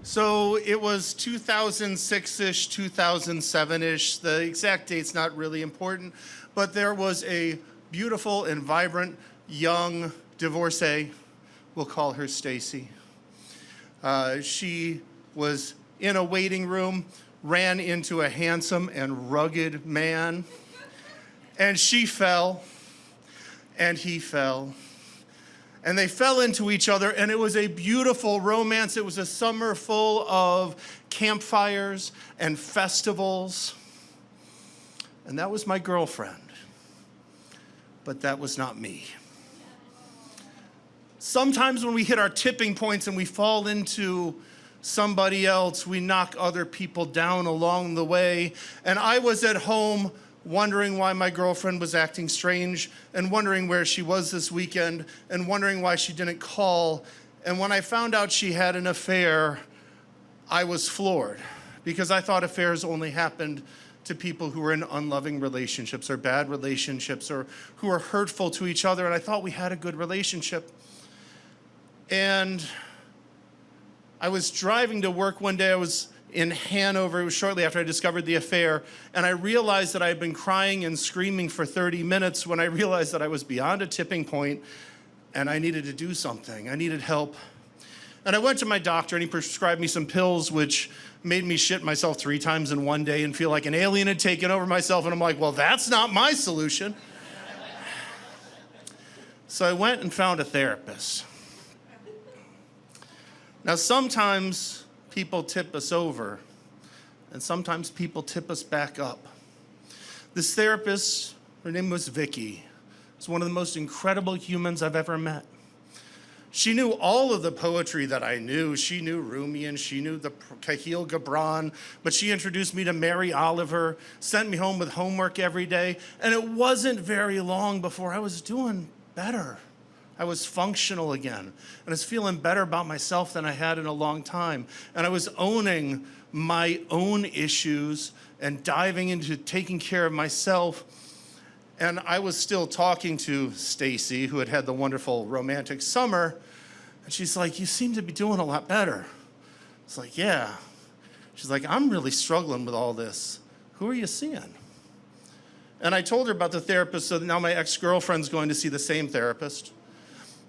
So it was 2006-ish, 2007-ish. The exact date's not really important, but there was a beautiful and vibrant young divorcee. We'll call her Stacy. She was in a waiting room, ran into a handsome and rugged man, and she fell, and he fell. And they fell into each other, and it was a beautiful romance. It was a summer full of campfires and festivals. And that was my girlfriend. But that was not me. Sometimes when we hit our tipping points and we fall into somebody else, we knock other people down along the way. And I was at home wondering why my girlfriend was acting strange and wondering where she was this weekend and wondering why she didn't call. And when I found out she had an affair, I was floored because I thought affairs only happened to people who were in unloving relationships or bad relationships or who were hurtful to each other. And I thought we had a good relationship. And I was driving to work one day. I was in Hanover. It was shortly after I discovered the affair. And I realized that I had been crying and screaming for 30 minutes when I realized that I was beyond a tipping point and I needed to do something. I needed help. And I went to my doctor and he prescribed me some pills which made me shit myself 3 times in one day and feel like an alien had taken over myself. And I'm like, well, that's not my solution. So I went and found a therapist. Now, sometimes people tip us over, and sometimes people tip us back up. This therapist, her name was Vicky, was one of the most incredible humans I've ever met. She knew all of the poetry that I knew. She knew Rumi and she knew the Kahil Gibran, but she introduced me to Mary Oliver, sent me home with homework every day, and it wasn't very long before I was doing better. I was functional again, and I was feeling better about myself than I had in a long time. And I was owning my own issues and diving into taking care of myself. And I was still talking to Stacy, who had had the wonderful romantic summer, and she's like, you seem to be doing a lot better. It's like, yeah. She's like, I'm really struggling with all this. Who are you seeing? And I told her about the therapist, so now my ex-girlfriend's going to see the same therapist.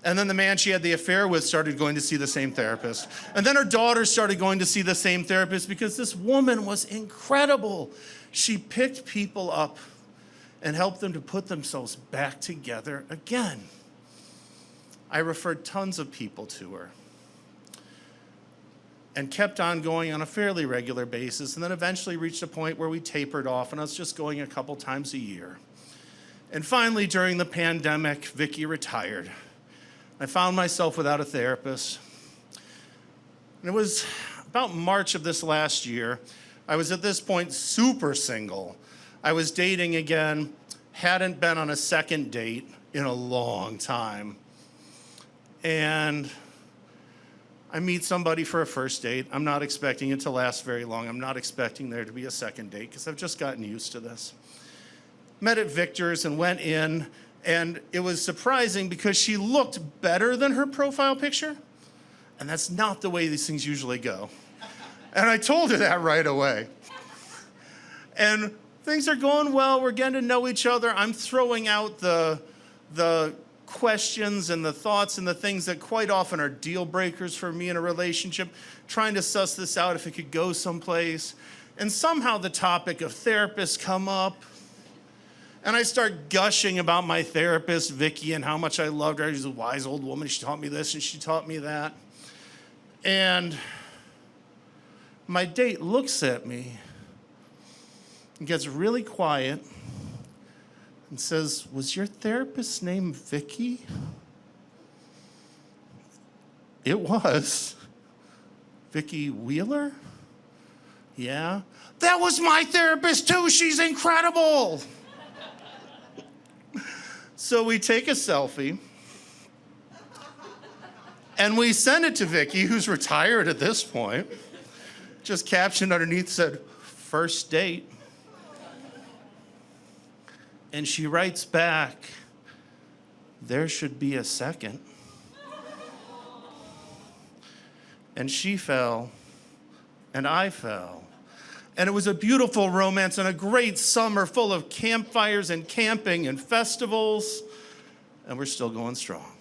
And then the man she had the affair with started going to see the same therapist. And then her daughter started going to see the same therapist because this woman was incredible. She picked people up and helped them to put themselves back together again. I referred tons of people to her and kept on going on a fairly regular basis, and then eventually reached a point where we tapered off and I was just going a couple times a year. And finally, during the pandemic, Vicky retired. I found myself without a therapist. And it was about March of this last year. I was at this point super single. I was dating again, hadn't been on a second date in a long time. And I meet somebody for a first date. I'm not expecting it to last very long. I'm not expecting there to be a second date because I've just gotten used to this. Met at Victor's and went in. And it was surprising because she looked better than her profile picture. And that's not the way these things usually go. And I told her that right away. And things are going well. We're getting to know each other. I'm throwing out the questions and the thoughts and the things that quite often are deal breakers for me in a relationship, trying to suss this out if it could go someplace. And somehow the topic of therapists come up. And I start gushing about my therapist, Vicky, and how much I loved her. She's a wise old woman. She taught me this and she taught me that. And my date looks at me and gets really quiet and says, was your therapist's name Vicky? It was. Vicky Wheeler? Yeah. That was my therapist too. She's incredible. So we take a selfie, and we send it to Vicky, who's retired at this point. Just captioned underneath said, first date. And she writes back, there should be a second. And she fell, and I fell. And it was a beautiful romance and a great summer full of campfires and camping and festivals, and we're still going strong.